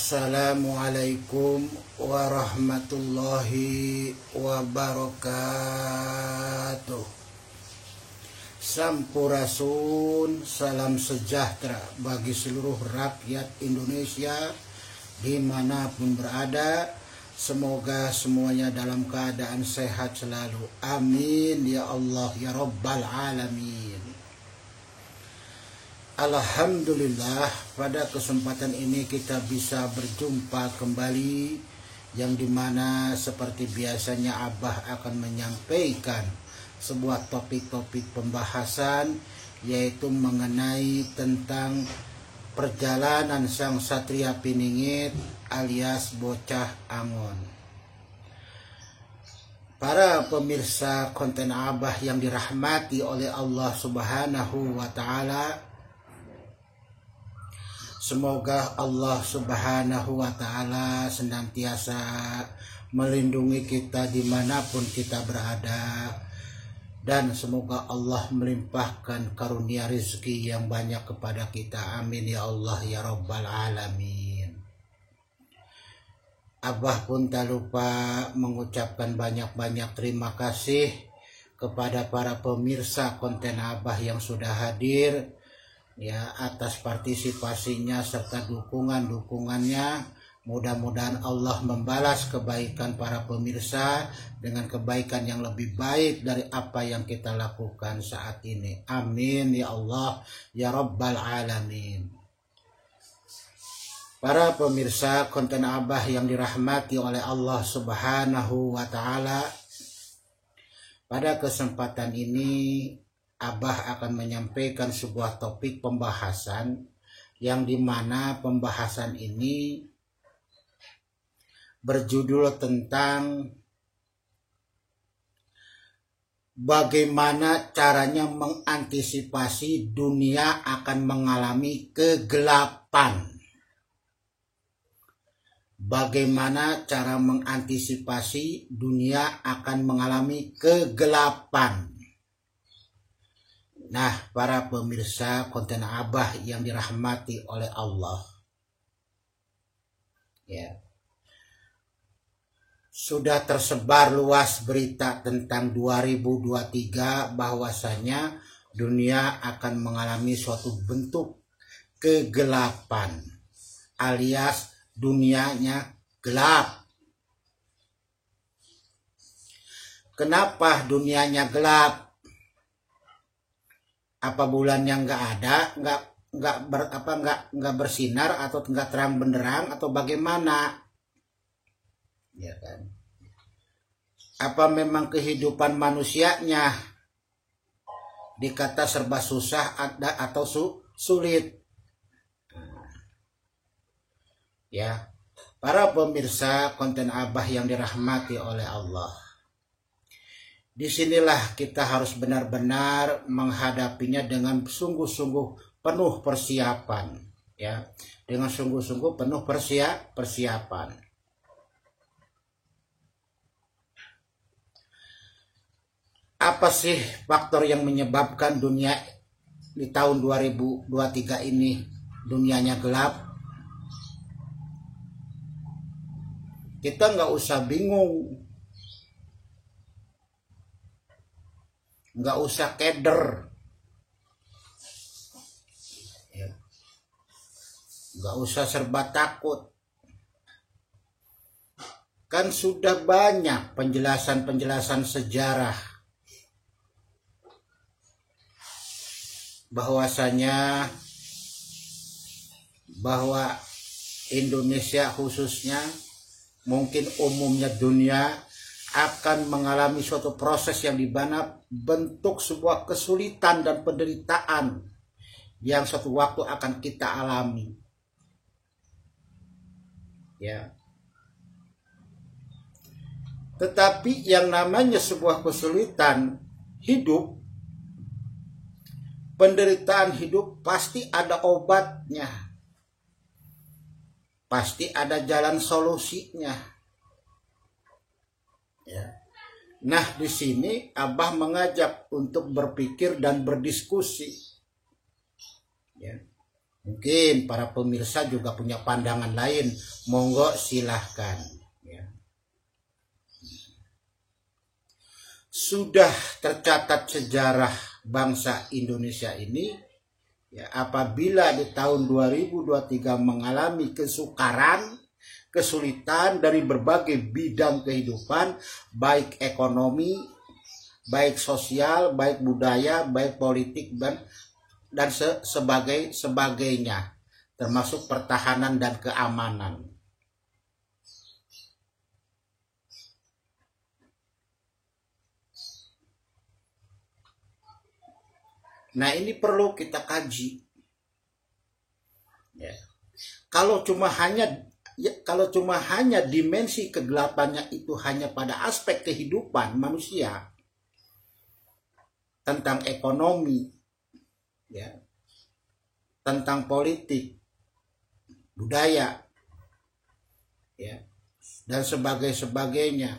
Assalamualaikum warahmatullahi wabarakatuh. Sampurasun, salam sejahtera bagi seluruh rakyat Indonesia dimanapun berada. Semoga semuanya dalam keadaan sehat selalu. Amin ya Allah ya Rabbal Alamin. Alhamdulillah, pada kesempatan ini kita bisa berjumpa kembali, yang dimana seperti biasanya Abah akan menyampaikan sebuah topik-topik pembahasan, yaitu mengenai tentang perjalanan sang Satria Piningit alias Bocah Angon. Para pemirsa konten Abah yang dirahmati oleh Allah Subhanahu wa Ta'ala, semoga Allah Subhanahu wa Ta'ala senantiasa melindungi kita dimanapun kita berada, dan semoga Allah melimpahkan karunia rezeki yang banyak kepada kita. Amin ya Allah ya Rabbal Alamin. Abah pun tak lupa mengucapkan banyak-banyak terima kasih kepada para pemirsa konten Abah yang sudah hadir, ya, atas partisipasinya serta dukungannya. Mudah-mudahan Allah membalas kebaikan para pemirsa dengan kebaikan yang lebih baik dari apa yang kita lakukan saat ini. Amin ya Allah ya Rabbal Alamin. Para pemirsa konten Abah yang dirahmati oleh Allah Subhanahu wa Ta'ala, pada kesempatan ini Abah akan menyampaikan sebuah topik pembahasan, yang dimana pembahasan ini berjudul tentang bagaimana caranya mengantisipasi dunia akan mengalami kegelapan. Bagaimana cara mengantisipasi dunia akan mengalami kegelapan. Nah, para pemirsa konten Abah yang dirahmati oleh Allah, ya, sudah tersebar luas berita tentang 2023 bahwasanya dunia akan mengalami suatu bentuk kegelapan, alias dunianya gelap. Kenapa dunianya gelap? Apa bulannya nggak ada, nggak bersinar, atau nggak terang benderang, atau bagaimana? Ya kan? Apa memang kehidupan manusianya dikata serba susah atau sulit? Ya, para pemirsa konten Abah yang dirahmati oleh Allah, disinilah kita harus benar-benar menghadapinya dengan sungguh-sungguh penuh persiapan, ya, dengan sungguh-sungguh penuh persiapan. Apa sih faktor yang menyebabkan dunia di tahun 2023 ini dunianya gelap? Kita nggak usah bingung, nggak usah keder, ya, nggak usah serba takut. Kan sudah banyak penjelasan sejarah bahwasanya bahwa Indonesia khususnya, mungkin umumnya dunia, akan mengalami suatu proses yang dimana bentuk sebuah kesulitan dan penderitaan yang suatu waktu akan kita alami, ya. Tetapi yang namanya sebuah kesulitan hidup, penderitaan hidup, pasti ada obatnya, pasti ada jalan solusinya, ya. Nah, di sini Abah mengajak untuk berpikir dan berdiskusi, ya. Mungkin para pemirsa juga punya pandangan lain, monggo silahkan. Ya. Sudah tercatat sejarah bangsa Indonesia ini, ya, apabila di tahun 2023 mengalami kesukaran, kesulitan dari berbagai bidang kehidupan, baik ekonomi, baik sosial, baik budaya, baik politik, dan sebagainya, termasuk pertahanan dan keamanan. Nah, ini perlu kita kaji. Ya. Kalau cuma hanya dimensi kegelapannya itu hanya pada aspek kehidupan manusia, tentang ekonomi, ya, tentang politik, budaya, ya, dan sebagainya,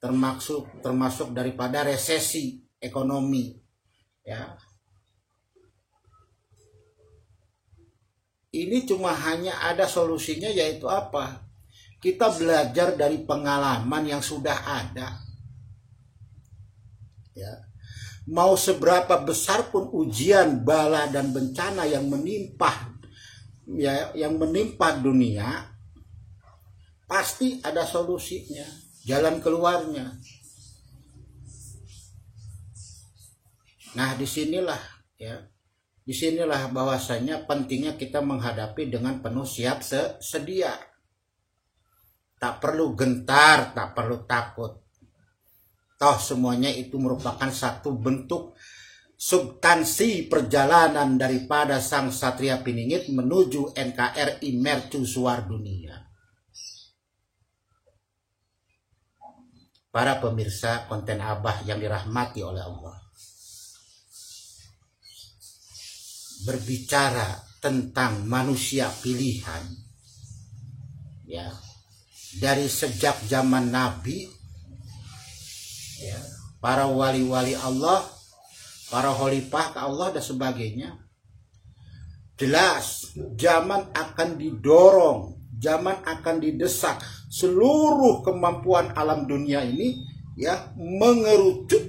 termasuk daripada resesi ekonomi, ya. Ini cuma hanya ada solusinya, yaitu apa? Kita belajar dari pengalaman yang sudah ada. Ya. Mau seberapa besar pun ujian, bala dan bencana yang menimpa, ya, yang menimpa dunia, pasti ada solusinya, jalan keluarnya. Nah, disinilah bahwasanya pentingnya kita menghadapi dengan penuh siap sedia. Tak perlu gentar, tak perlu takut. Toh semuanya itu merupakan satu bentuk substansi perjalanan daripada sang Satria Piningit menuju NKRI Mercusuar Dunia. Para pemirsa konten Abah yang dirahmati oleh Allah, berbicara tentang manusia pilihan, ya, dari sejak zaman Nabi, ya, para wali-wali Allah, para khalifah ke Allah dan sebagainya, jelas zaman akan didorong, zaman akan didesak seluruh kemampuan alam dunia ini, ya, mengerucut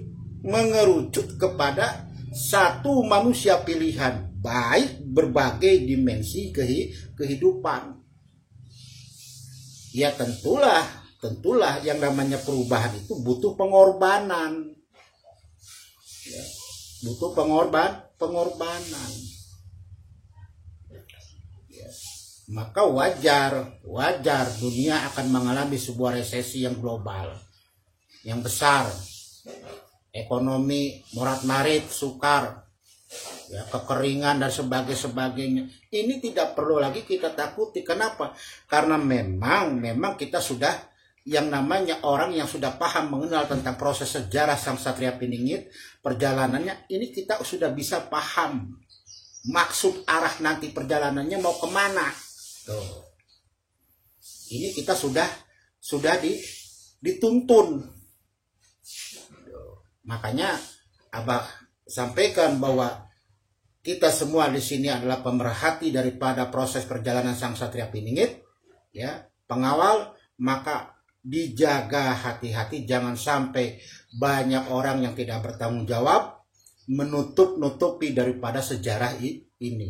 kepada satu manusia pilihan, baik berbagai dimensi kehidupan. Ya, tentulah yang namanya perubahan itu butuh pengorbanan, ya, butuh pengorbanan. Ya. Maka wajar dunia akan mengalami sebuah resesi yang global, yang besar. Ekonomi morat-marit, sukar, ya, kekeringan dan sebagainya. Ini tidak perlu lagi kita takuti. Kenapa? Karena memang kita sudah, yang namanya orang yang sudah paham mengenal tentang proses sejarah sang Satria Piningit, perjalanannya ini kita sudah bisa paham maksud arah nanti perjalanannya mau kemana. Tuh. Ini kita sudah dituntun. Makanya Abah sampaikan bahwa kita semua di sini adalah pemerhati daripada proses perjalanan sang Satria Piningit, ya, pengawal. Maka dijaga hati-hati, jangan sampai banyak orang yang tidak bertanggung jawab menutupi daripada sejarah ini.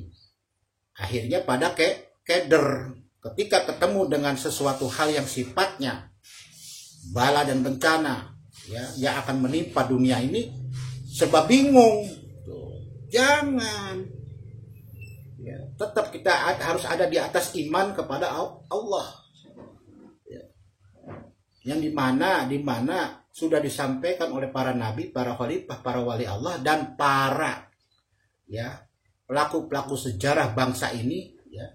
Akhirnya pada keder ketika ketemu dengan sesuatu hal yang sifatnya bala dan bencana, ya, yang akan menimpa dunia ini, sebab bingung. Jangan, ya, tetap kita harus ada di atas iman kepada Allah, ya. Yang dimana sudah disampaikan oleh para nabi, para khalifah, para wali Allah, dan para, ya, pelaku sejarah bangsa ini, ya,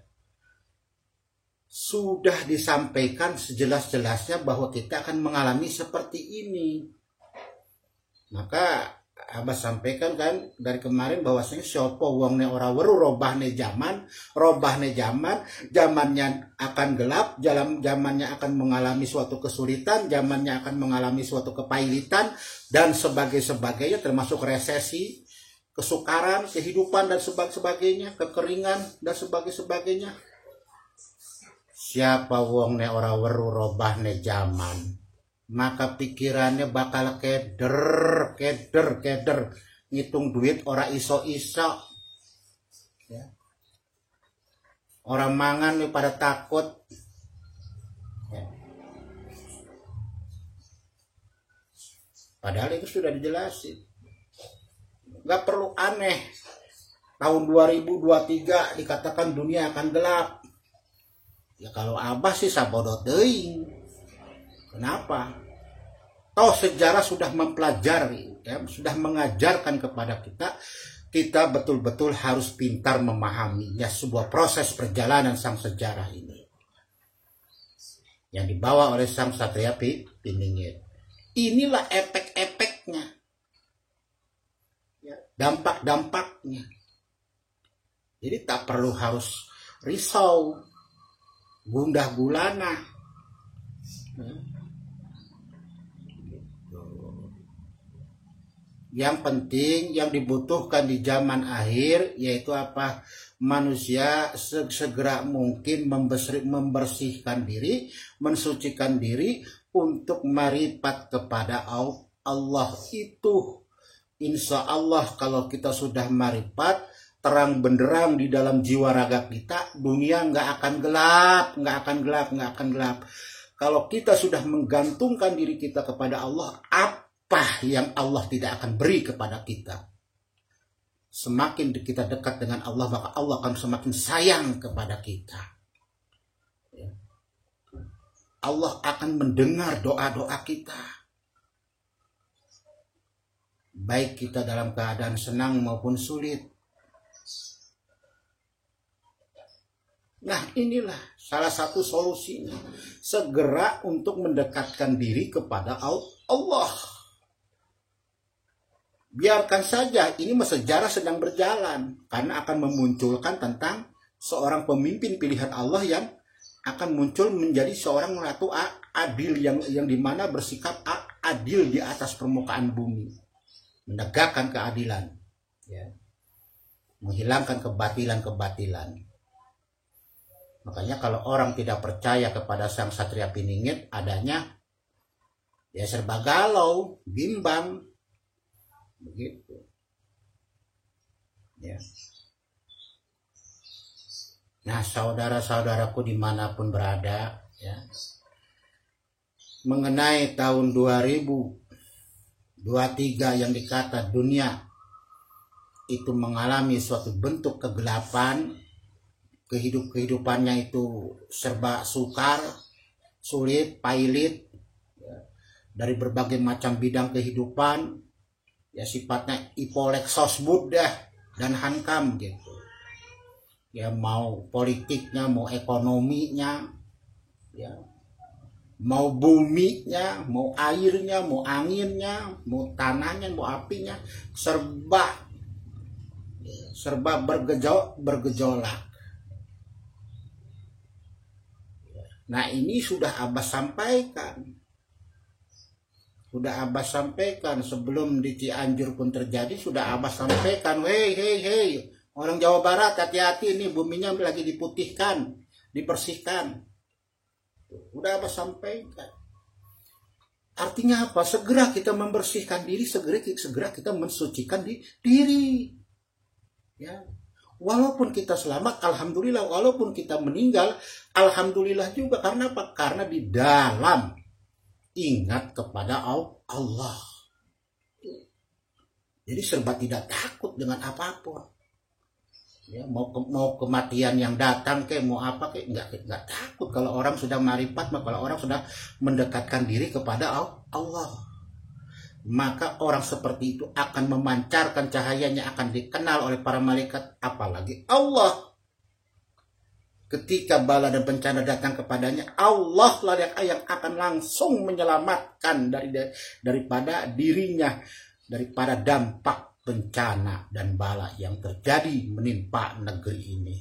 sudah disampaikan sejelas-jelasnya bahwa kita akan mengalami seperti ini. Maka Abah sampaikan kan dari kemarin bahwasanya syopo wongne ora weru robahne zamannya akan gelap, zamannya akan mengalami suatu kesulitan, zamannya akan mengalami suatu kepailitan dan sebagainya, termasuk resesi, kesukaran, kehidupan dan sebagainya, kekeringan dan sebagainya. Siapa wong ne ora weru robah ne zaman, maka pikirannya bakal keder, ngitung duit ora iso-iso. Ya. Orang mangan nih pada takut. Ya. Padahal itu sudah dijelasin. Gak perlu aneh. Tahun 2023 dikatakan dunia akan gelap. Ya kalau Abah sih sabodot teuing. Kenapa? Toh sejarah sudah mempelajari, ya, sudah mengajarkan kepada kita betul-betul harus pintar memahaminya, sebuah proses perjalanan sang sejarah ini yang dibawa oleh sang Satria Piningit. Inilah efek-efeknya, ya, dampak-dampaknya. Jadi tak perlu harus risau, gundah gulana. Yang penting, yang dibutuhkan di zaman akhir yaitu apa? Manusia segera mungkin membersihkan diri, mensucikan diri untuk maripat kepada Allah. Itu insya Allah kalau kita sudah maripat, terang benderang di dalam jiwa raga kita, dunia nggak akan gelap. Kalau kita sudah menggantungkan diri kita kepada Allah, apa yang Allah tidak akan beri kepada kita? Semakin kita dekat dengan Allah, maka Allah akan semakin sayang kepada kita. Allah akan mendengar doa-doa kita. Baik kita dalam keadaan senang maupun sulit. Nah, inilah salah satu solusinya. Segera untuk mendekatkan diri kepada Allah. Biarkan saja ini sejarah sedang berjalan, karena akan memunculkan tentang seorang pemimpin pilihan Allah yang akan muncul menjadi seorang ratu adil yang dimana bersikap adil di atas permukaan bumi, menegakkan keadilan, ya, menghilangkan kebatilan. Makanya kalau orang tidak percaya kepada sang Satria Piningit, adanya ya serba galau, bimbang. Begitu. Ya. Nah, saudara-saudaraku dimanapun berada, ya, mengenai tahun 2023 yang dikata dunia itu mengalami suatu bentuk kegelapan, kehidupannya itu serba sukar, sulit, pailit, ya, dari berbagai macam bidang kehidupan. Ya sifatnya ipoleksos Buddha dan hankam gitu. Ya mau politiknya, mau ekonominya, ya, mau buminya, mau airnya, mau anginnya, mau tanahnya, mau apinya, serba bergejolak. Nah ini sudah Abah sampaikan. Sebelum di Cianjur pun terjadi, sudah Abah sampaikan, hei, orang Jawa Barat hati-hati, ini buminya lagi diputihkan, dibersihkan. Udah Abah sampaikan. Artinya apa? Segera kita membersihkan diri, segera kita mensucikan diri. Ya. Walaupun kita selamat, alhamdulillah. Walaupun kita meninggal, alhamdulillah juga. Karena apa? Karena di dalam ingat kepada Allah. Jadi serba tidak takut dengan apapun. Ya, mau kematian yang datang mau apa nggak takut. Kalau orang sudah marifat, kalau orang sudah mendekatkan diri kepada Allah, maka orang seperti itu akan memancarkan cahayanya, akan dikenal oleh para malaikat, apalagi Allah. Ketika bala dan bencana datang kepadanya, Allah lah yang akan langsung menyelamatkan daripada dirinya, daripada dampak bencana dan bala yang terjadi menimpa negeri ini.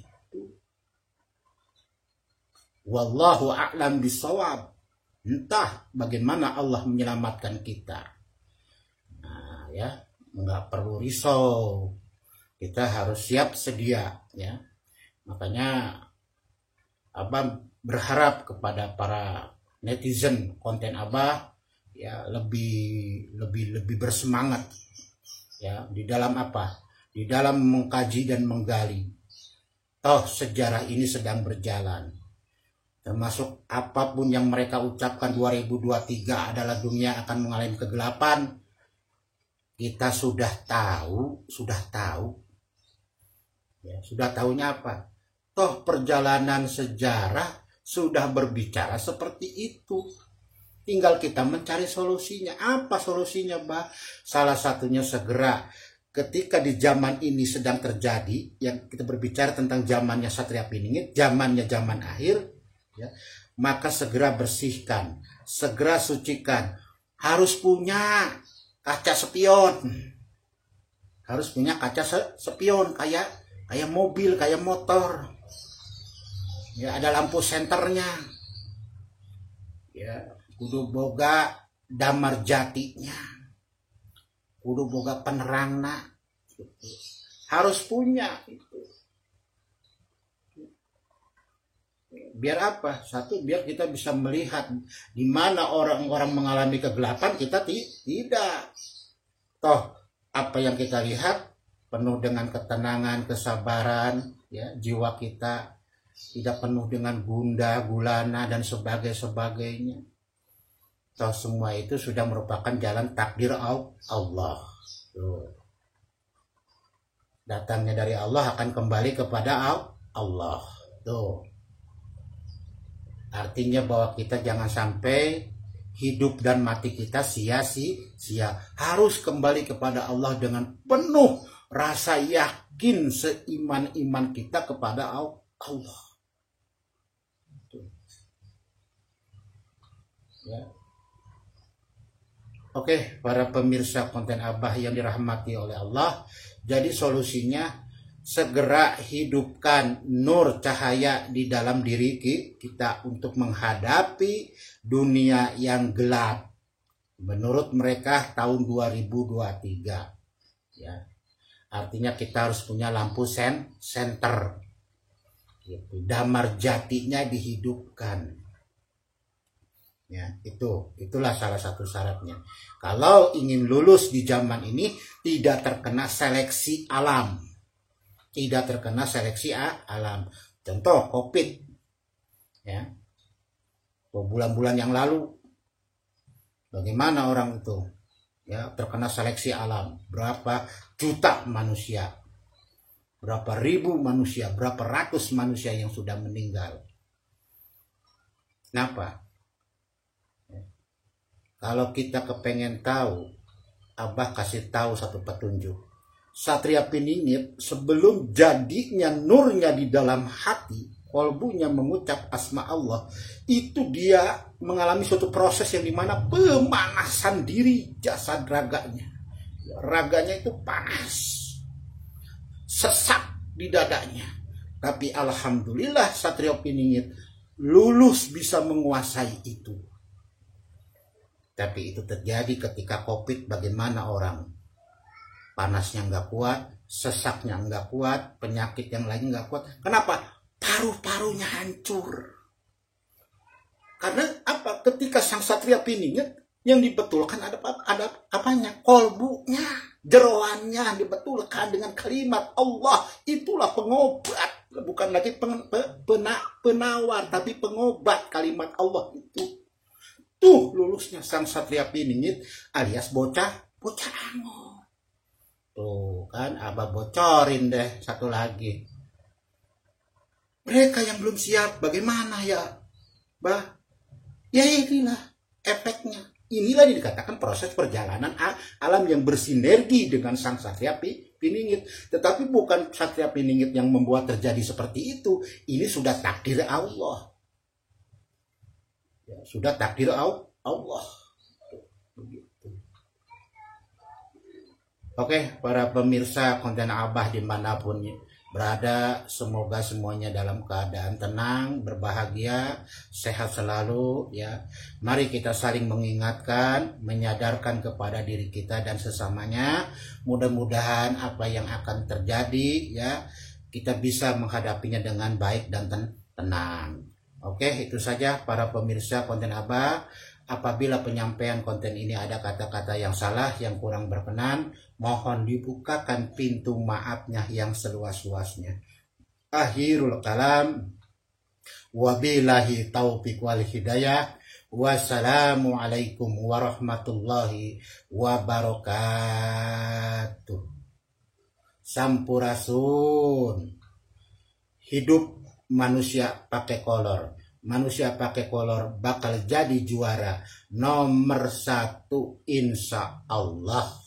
Wallahu a'lam bishawab. Entah bagaimana Allah menyelamatkan kita. Nah, ya, nggak perlu risau. kita harus siap sedia ya. Makanya Abah berharap kepada para netizen konten Abah ya lebih bersemangat ya di dalam apa? Di dalam mengkaji dan menggali. Toh sejarah ini sedang berjalan. Termasuk apapun yang mereka ucapkan 2023 adalah dunia akan mengalami kegelapan. Kita sudah tahu. Ya, sudah tahunya apa? Toh perjalanan sejarah sudah berbicara seperti itu. Tinggal kita mencari solusinya. Apa solusinya, Bah? Salah satunya segera ketika di zaman ini sedang terjadi, yang kita berbicara tentang zamannya Satria Piningit, zamannya zaman akhir, ya, maka segera bersihkan, segera sucikan. Harus punya kaca spion. Harus punya kaca spion kayak mobil, kayak motor. Ya, ada lampu senternya. Ya, kudu boga damar jatinya. Kudu boga penerangna. Harus punya itu. Biar apa? Satu, biar kita bisa melihat di mana orang-orang mengalami kegelapan, kita tidak. Toh apa yang kita lihat penuh dengan ketenangan, kesabaran, ya, jiwa kita tidak penuh dengan gundah, gulana dan sebagainya. Toh semua itu sudah merupakan jalan takdir Allah. Tuh. Datangnya dari Allah akan kembali kepada Allah. Tuh. Artinya bahwa kita jangan sampai hidup dan mati kita sia-sia. Harus kembali kepada Allah dengan penuh rasa yakin seiman-iman kita kepada Allah. Ya. Oke, para pemirsa konten Abah yang dirahmati oleh Allah, jadi solusinya segera hidupkan nur cahaya di dalam diri kita untuk menghadapi dunia yang gelap. Menurut mereka tahun 2023. Ya. Artinya kita harus punya lampu senter. Gitu. Damar jatinya dihidupkan. Ya, itulah salah satu syaratnya. Kalau ingin lulus di zaman ini tidak terkena seleksi alam. Tidak terkena seleksi alam. Contoh COVID. Ya. Bulan-bulan yang lalu bagaimana orang itu? Ya, terkena seleksi alam. Berapa juta manusia? Berapa ribu manusia? Berapa ratus manusia yang sudah meninggal? Kenapa? Kalau kita kepengen tahu, Abah kasih tahu satu petunjuk. Satria Piningit sebelum jadinya nurnya di dalam hati, kolbunya mengucap asma Allah, itu dia mengalami suatu proses yang dimana pemanasan diri jasad raganya. Raganya itu panas, sesak di dadanya. Tapi alhamdulillah Satria Piningit lulus bisa menguasai itu. Tapi itu terjadi ketika COVID. Bagaimana orang panasnya nggak kuat, sesaknya nggak kuat, penyakit yang lain nggak kuat. Kenapa? Paru-parunya hancur. Karena apa? Ketika sang Satria Piningit yang dibetulkan ada apanya? Kolbunya, jeroannya dibetulkan dengan kalimat Allah. Itulah pengobat, bukan lagi penawar, tapi pengobat kalimat Allah itu. Tuh lulusnya sang Satria Piningit alias bocah ango. Tuh kan Abah bocorin deh satu lagi. Mereka yang belum siap bagaimana ya, Bah? Ya inilah efeknya. Inilah yang dikatakan proses perjalanan alam yang bersinergi dengan sang Satria Piningit. Tetapi bukan Satria Piningit yang membuat terjadi seperti itu. Ini sudah takdir Allah. Ya, sudah takdir Allah. Begitu. Oke, para pemirsa konten Abah dimanapun berada. Semoga semuanya dalam keadaan tenang, berbahagia, sehat selalu ya. Mari kita saling mengingatkan, menyadarkan kepada diri kita dan sesamanya. Mudah-mudahan apa yang akan terjadi ya, kita bisa menghadapinya dengan baik dan tenang. Oke, itu saja para pemirsa konten Abah. Apabila penyampaian konten ini ada kata-kata yang salah, yang kurang berkenan, mohon dibukakan pintu maafnya yang seluas-luasnya. Akhirul kalam, wabillahi taufiq wal hidayah. Wassalamualaikum warahmatullahi wabarakatuh. Sampurasun. Hidup manusia pakai kolor. Manusia pakai kolor bakal jadi juara nomor 1 insya Allah.